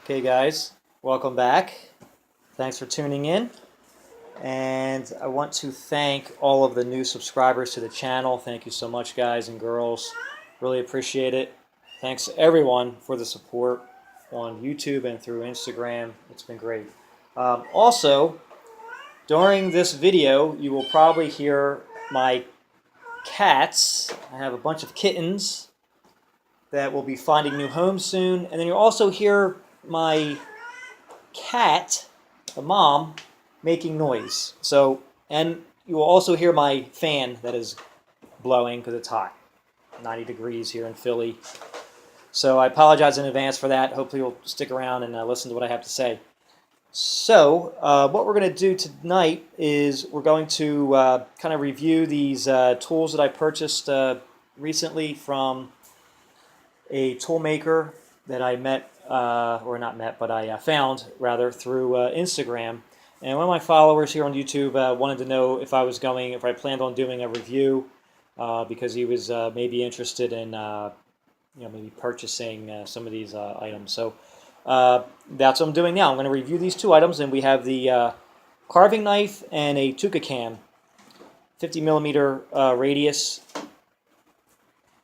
Okay guys, welcome back. Thanks for tuning in. And I want to thank all of the new subscribers to the channel. Thank you so much, guys and girls. Really appreciate it. Thanks everyone for the support on YouTube and through Instagram. It's been great. Also, during this video, you will probably hear my cats. I have a bunch of kittens that will be finding new homes soon. And then you'll also hear my cat, the mom, making noise. And you will also hear my fan that is blowing because it's hot. 90 degrees here in Philly. So I apologize in advance for that. Hopefully you'll stick around and listen to what I have to say. So what we're going to do tonight is we're going to kind of review these tools that I purchased recently from a tool maker that I met, or not met, but I found rather through Instagram. And one of my followers here on YouTube wanted to know if I planned on doing a review because he was maybe interested in, maybe purchasing some of these items. So that's what I'm doing now. I'm going to review these two items, and we have the carving knife and a Tuukka Cam, 50 millimeter radius.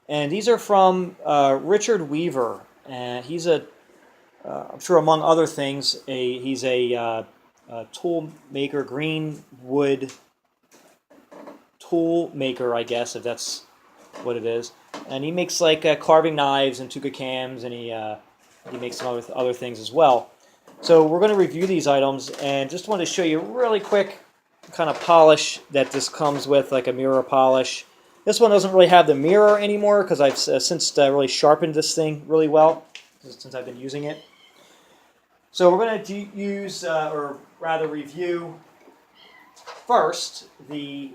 And these are from Richard Weaver. And he's I'm sure among other things, he's a tool maker, green wood tool maker, I guess, if that's what it is. And he makes like carving knives and Tuukka Cams, and he makes some other things as well. So we're going to review these items, and just wanted to show you really quick kind of polish that this comes with, like a mirror polish. This one doesn't really have the mirror anymore because I've since really sharpened this thing really well since I've been using it. So we're going to use, or rather review, first the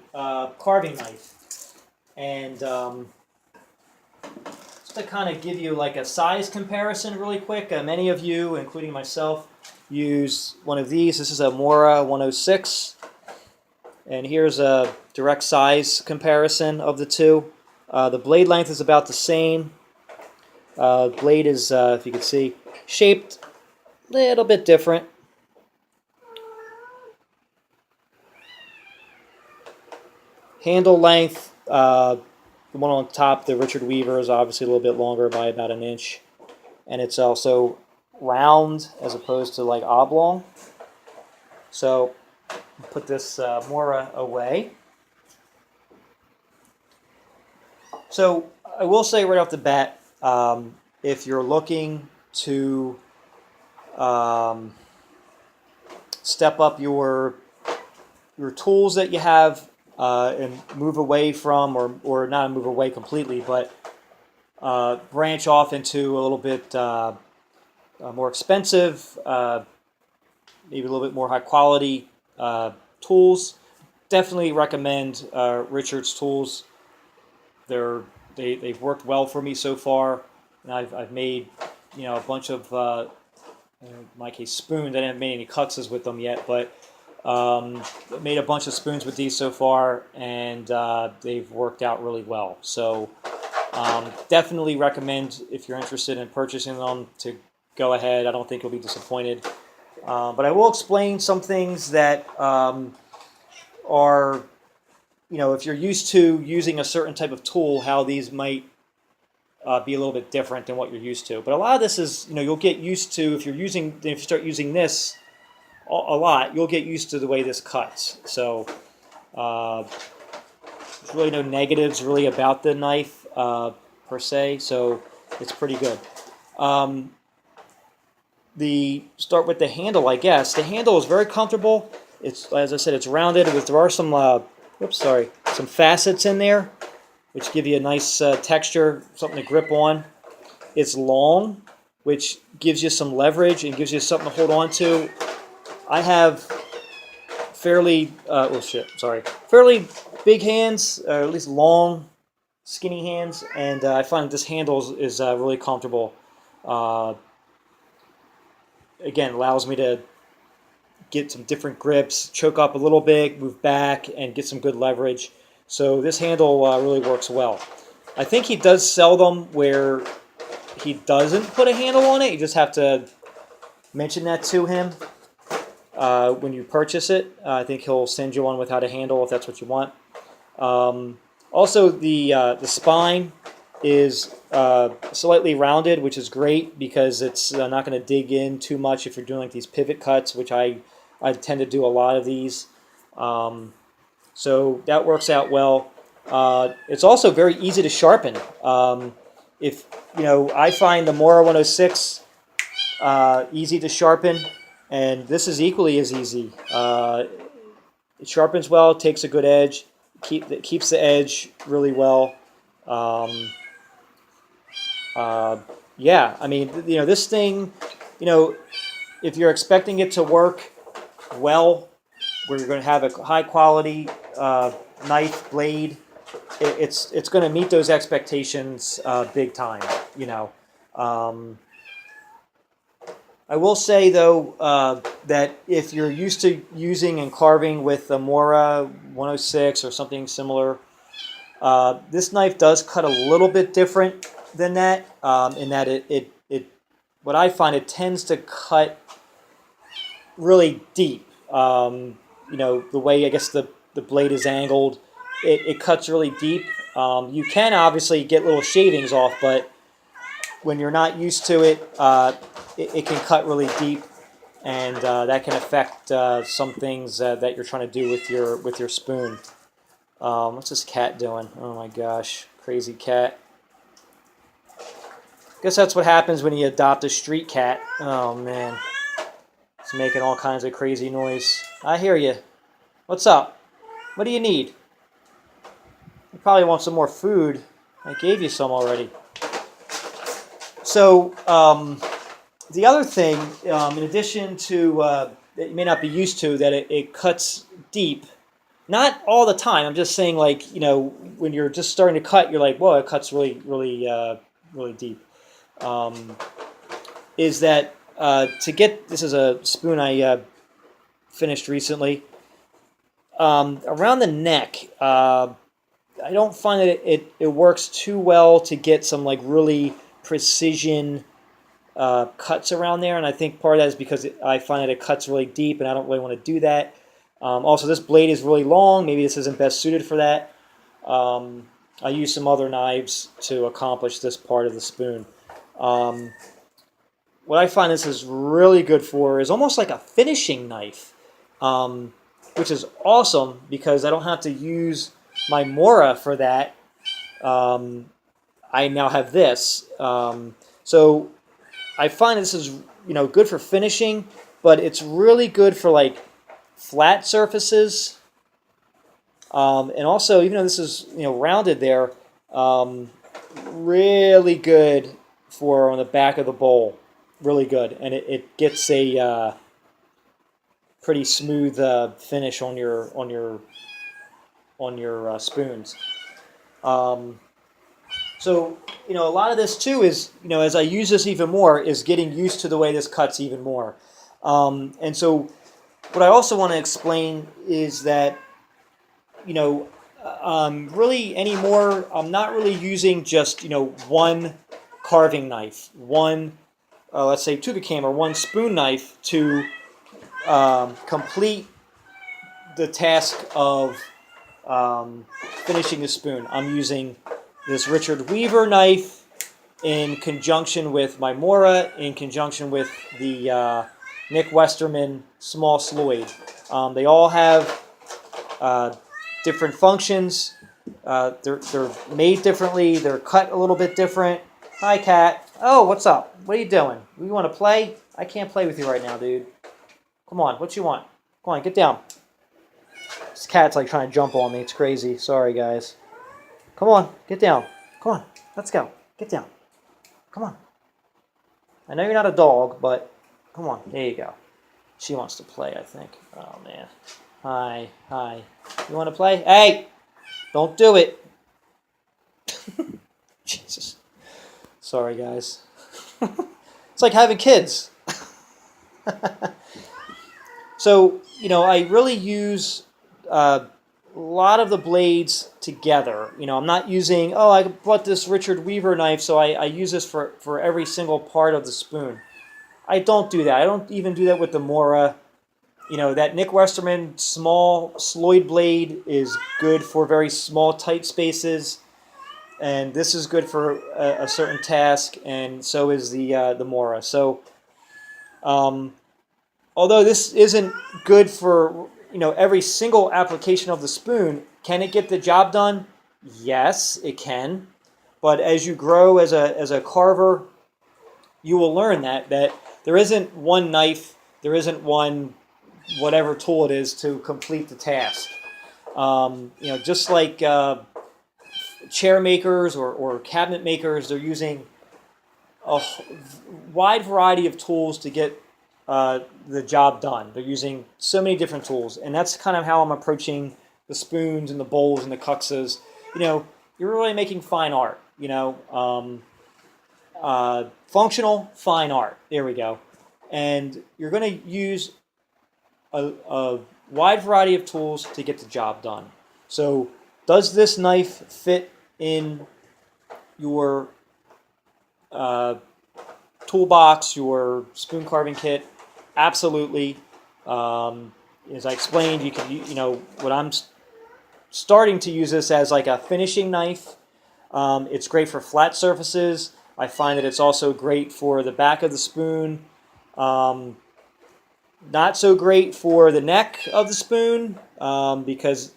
carving knife. And just to kind of give you like a size comparison really quick, many of you, including myself, use one of these. This is a Mora 106. And here's a direct size comparison of the two. The blade length is about the same. Blade is, if you can see, shaped a little bit different. Handle length, the one on top, the Richard Weaver, is obviously a little bit longer by about an inch. And it's also round as opposed to like oblong. So put this Mora away. So I will say right off the bat, if you're looking to step up your tools that you have and move away from, or not move away completely, but branch off into a little bit more expensive, maybe a little bit more high quality tools, definitely recommend Richard's tools. They've worked well for me so far, and I've made a bunch of in my case spoons. I didn't make any cuts with them yet, but made a bunch of spoons with these so far, and they've worked out really well. So definitely recommend, if you're interested in purchasing them, to go ahead. I don't think you'll be disappointed. But I will explain some things that are, if you're used to using a certain type of tool, how these might be a little bit different than what you're used to. But a lot of this is, you'll get used to, if you start using this a lot, you'll get used to the way this cuts. So there's really no negatives really about the knife per se, so it's pretty good. Start with the handle, I guess. The handle is very comfortable. It's, as I said, it's rounded. There are some some facets in there, which give you a nice texture, something to grip on. It's long, which gives you some leverage and gives you something to hold on to. I have fairly big hands, or at least long, skinny hands, and I find this handle is really comfortable. Again, allows me to get some different grips, choke up a little bit, move back, and get some good leverage. So this handle really works well. I think he does sell them where he doesn't put a handle on it. You just have to mention that to him when you purchase it. I think he'll send you one without a handle if that's what you want. Also, the spine is slightly rounded, which is great because it's not going to dig in too much if you're doing like these pivot cuts, which I tend to do a lot of these. So that works out well. It's also very easy to sharpen. If I find the Mora 106 easy to sharpen, and this is equally as easy. It sharpens well, takes a good edge, keeps the edge really well. Yeah, I mean, this thing, if you're expecting it to work well, where you're going to have a high quality knife blade, it's going to meet those expectations big time. I will say though that if you're used to using and carving with a Mora 106 or something similar, this knife does cut a little bit different than that. In that it what I find, it tends to cut really deep. The way I guess the blade is angled, it cuts really deep. You can obviously get little shavings off, but when you're not used to it, it can cut really deep, and that can affect some things that you're trying to do with your spoon. What's this cat doing? Oh my gosh, crazy cat. Guess that's what happens when you adopt a street cat. Oh man, it's making all kinds of crazy noise. I hear you. What's up? What do you need? You probably want some more food. I gave you some already. So the other thing, in addition to that you may not be used to, that it cuts deep. Not all the time. I'm just saying, like, when you're just starting to cut, you're like, whoa, it cuts really, really, really deep. Is that to get, this is a spoon I finished recently. Around the neck, I don't find that it works too well to get some like really precision cuts around there, and I think part of that is because I find that it cuts really deep, and I don't really want to do that. Also, this blade is really long. Maybe this isn't best suited for that. I use some other knives to accomplish this part of the spoon. What I find this is really good for is almost like a finishing knife, which is awesome because I don't have to use my Mora for that. I now have this. So I find this is good for finishing, but it's really good for like flat surfaces. And also, even though this is rounded there, really good for on the back of the bowl. Really good, and it gets a pretty smooth finish on your spoons. So a lot of this too is as I use this even more is getting used to the way this cuts even more. And so what I also want to explain is that really anymore I'm not really using just one carving knife, one let's say Tuukka Cam or one spoon knife to complete the task of finishing the spoon. I'm using this Richard Weaver knife in conjunction with my Mora, in conjunction with the Nick Westerman small Sloyd. They all have different functions. They're made differently. They're cut a little bit different. Hi, cat. Oh, what's up? What are you doing? You want to play? I can't play with you right now, dude. Come on, what you want? Come on, get down. This cat's like trying to jump on me. It's crazy. Sorry, guys. Come on, get down. Come on, let's go. Get down. Come on. I know you're not a dog, but come on. There you go. She wants to play, I think. Oh, man. Hi, hi. You want to play? Hey! Don't do it. Jesus. Sorry, guys. It's like having kids. So, I really use a lot of the blades together. I'm not using, I bought this Richard Weaver knife, so I use this for every single part of the spoon. I don't do that. I don't even do that with the Mora. You know, that Nick Westerman small Sloyd blade is good for very small, tight spaces, and this is good for a certain task, and so is the Mora. So, um, although this isn't good for every single application of the spoon, can it get the job done? Yes, it can. But as you grow as a carver, you will learn that there isn't one knife, there isn't one whatever tool it is to complete the task. Just like chair makers or cabinet makers, they're using a wide variety of tools to get the job done. They're using so many different tools, and that's kind of how I'm approaching the spoons and the bowls and the cuxas. You're really making fine art. Functional fine art. There we go. And you're going to use a wide variety of tools to get the job done. So, does this knife fit in your toolbox, your spoon carving kit? Absolutely. As I explained, you can, what I'm starting to use this as like a finishing knife. It's great for flat surfaces. I find that it's also great for the back of the spoon. Not so great for the neck of the spoon because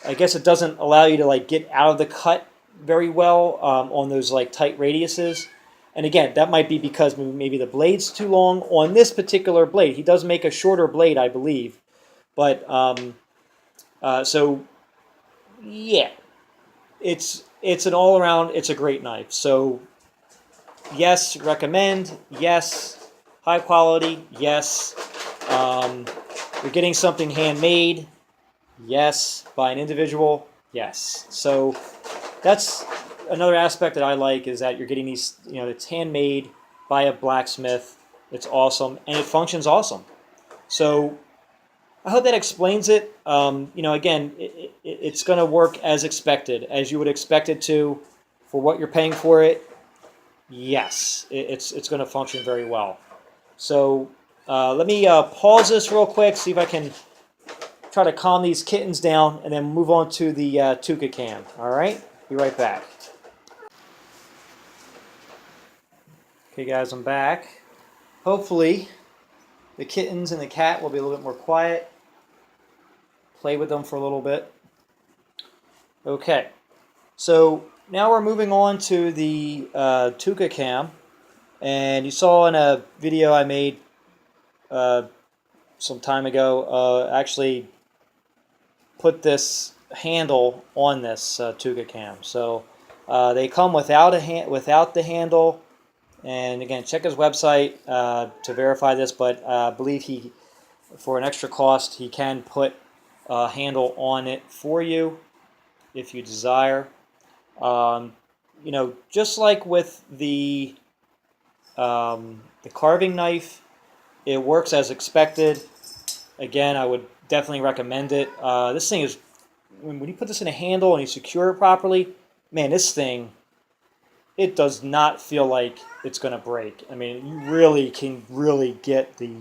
I guess it doesn't allow you to like get out of the cut very well on those like tight radiuses. And again, that might be because maybe the blade's too long on this particular blade. He does make a shorter blade, I believe. But so yeah, it's an all around. It's a great knife. So yes, recommend. Yes, high quality. Yes, you're getting something handmade. Yes, by an individual. Yes. So that's another aspect that I like, is that you're getting these, it's handmade by a blacksmith. It's awesome, and it functions awesome. So I hope that explains it. Again, it's going to work as expected, as you would expect it to, for what you're paying for it. Yes, it's going to function very well. So let me pause this real quick, see if I can try to calm these kittens down, and then move on to the Tuukka Cam. All right, be right back. Okay, guys, I'm back. Hopefully, the kittens and the cat will be a little bit more quiet. Play with them for a little bit. Okay, so now we're moving on to the Tuukka Cam, and you saw in a video I made some time ago, actually put this handle on this Tuukka Cam. So they come without the handle, and again, check his website to verify this. But I believe for an extra cost, he can put a handle on it for you if you desire. Just like with the carving knife, it works as expected. Again, I would definitely recommend it. This thing is, when you put this in a handle and you secure it properly, man, this thing, it does not feel like it's going to break. I mean, you really can get the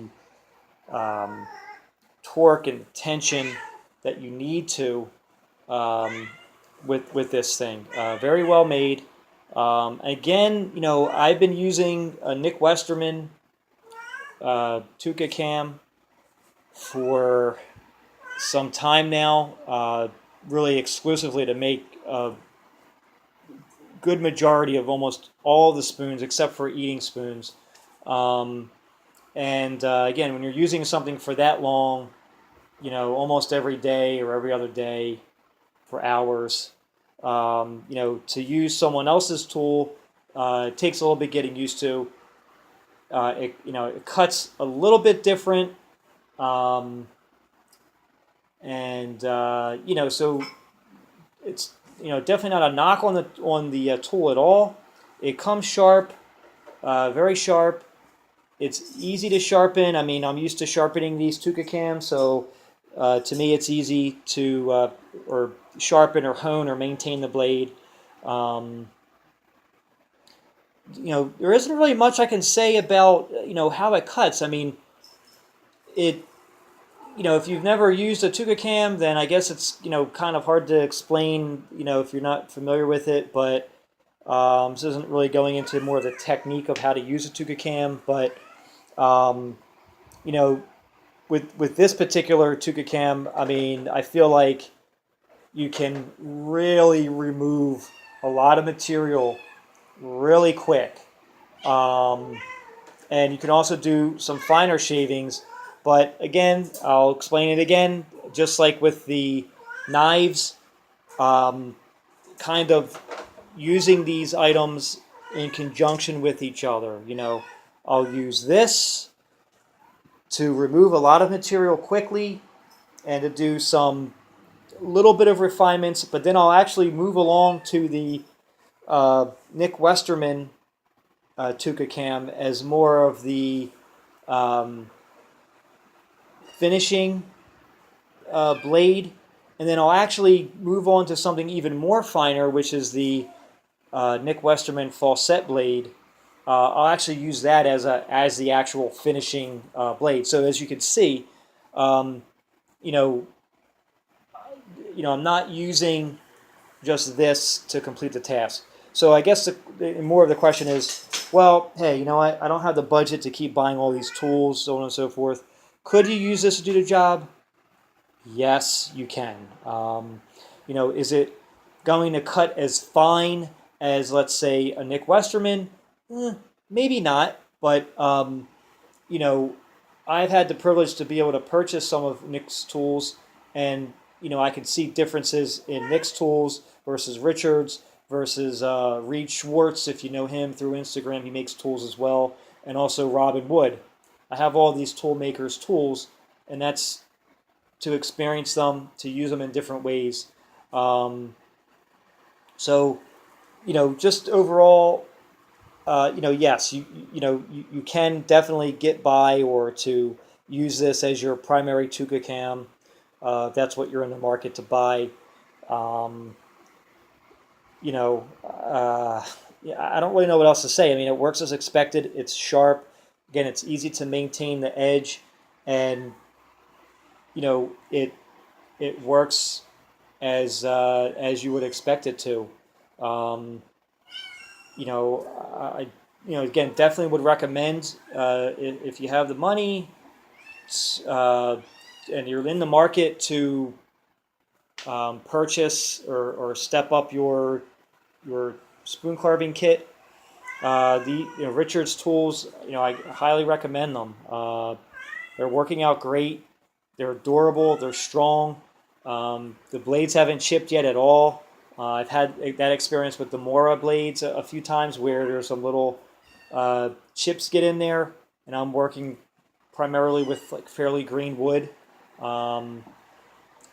torque and tension that you need to with this thing. Very well made. Again, I've been using a Nick Westerman Tuukka Cam for some time now, really exclusively to make a good majority of almost all the spoons except for eating spoons. Again, when you're using something for that long, almost every day or every other day for hours, to use someone else's tool, it takes a little bit getting used to. It cuts a little bit different. So it's definitely not a knock on the tool at all. It comes sharp, very sharp. It's easy to sharpen. I mean, I'm used to sharpening these Tuukka Cams, so to me it's easy to or sharpen or hone or maintain the blade. there isn't really much I can say about how it cuts. I mean, it if you've never used a Tuukka Cam, then I guess it's kind of hard to explain if you're not familiar with it. But this isn't really going into more of the technique of how to use a Tuukka Cam. But you know, with this particular Tuukka Cam, I mean, I feel like you can really remove a lot of material really quick. And you can also do some finer shavings. But again, I'll explain it again, just like with the knives, kind of using these items in conjunction with each other. I'll use this to remove a lot of material quickly and to do some little bit of refinements, but then I'll actually move along to the Nick Westerman Tuukka Cam as more of the finishing blade, and then I'll actually move on to something even more finer, which is the Nick Westerman faucet blade. I'll actually use that as the actual finishing blade. So as you can see, I'm not using just this to complete the task. So I guess more of the question is, well, hey, you know what? I don't have the budget to keep buying all these tools, so on and so forth. Could you use this to do the job? Yes, you can. Is it going to cut as fine as, let's say, a Nick Westerman? Maybe not, but I've had the privilege to be able to purchase some of Nick's tools, and I can see differences in Nick's tools versus Richard's versus Reed Schwartz. If you know him through Instagram, he makes tools as well, and also Robin Wood. I have all these tool makers' tools, and that's to experience them, to use them in different ways. Just overall, yes, you can definitely get by or to use this as your primary Tuukka Cam. That's what you're in the market to buy. I don't really know what else to say. I mean, it works as expected. It's sharp. Again, it's easy to maintain the edge, and it works as you would expect it to. Again, definitely would recommend if you have the money and you're in the market to purchase or step up your spoon carving kit. Richard's tools, I highly recommend them. They're working out great. They're durable. They're strong. The blades haven't chipped yet at all. I've had that experience with the Mora blades a few times where there's some little chips get in there, and I'm working primarily with like fairly green wood, and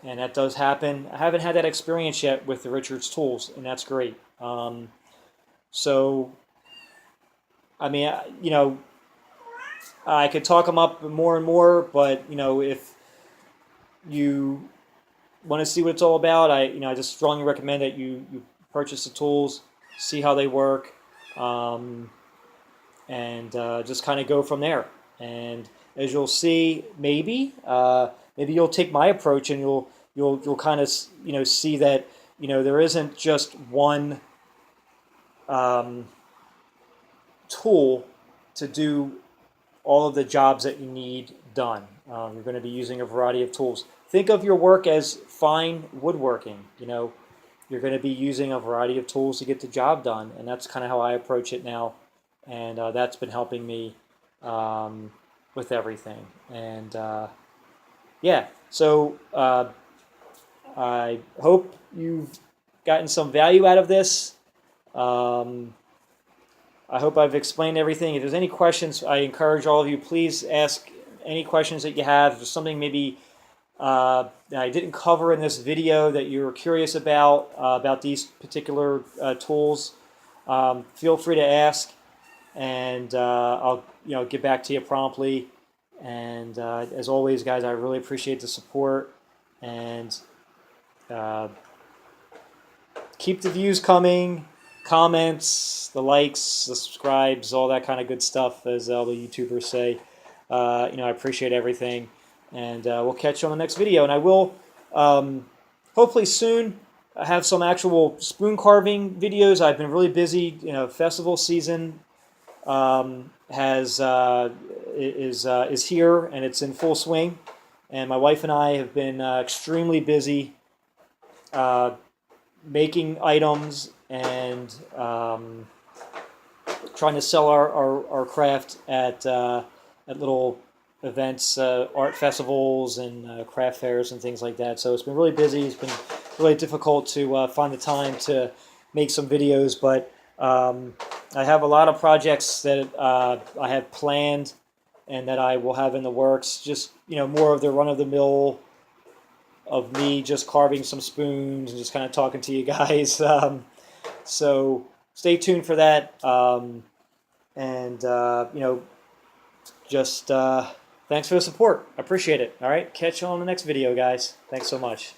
that does happen. I haven't had that experience yet with the Richard's tools, and that's great. I mean, I could talk them up more and more, but if you want to see what it's all about, I just strongly recommend that you purchase the tools, see how they work, and just kind of go from there. And as you'll see, maybe you'll take my approach, and you'll kind of see that there isn't just one tool to do all of the jobs that you need done. You're going to be using a variety of tools. Think of your work as fine woodworking. You're going to be using a variety of tools to get the job done, and that's kind of how I approach it now, and that's been helping me with everything. And so I hope you've gotten some value out of this. I hope I've explained everything. If there's any questions, I encourage all of you, please ask any questions that you have. If there's something maybe that I didn't cover in this video that you're curious about these particular tools, feel free to ask, and I'll get back to you promptly. And as always, guys, I really appreciate the support, and keep the views coming. comments, the likes, the subscribes, all that kind of good stuff, as all the YouTubers say. I appreciate everything, and we'll catch you on the next video. And I will hopefully soon have some actual spoon carving videos. I've been really busy. Festival season is here, and it's in full swing. And my wife and I have been extremely busy making items and trying to sell our craft at little events, art festivals and craft fairs and things like that. So it's been really busy. It's been really difficult to find the time to make some videos, but I have a lot of projects that I have planned and that I will have in the works. Just more of the run-of-the-mill of me just carving some spoons and just kind of talking to you guys. So stay tuned for that. Just thanks for the support. I appreciate it. All right, catch you on the next video, guys. Thanks so much.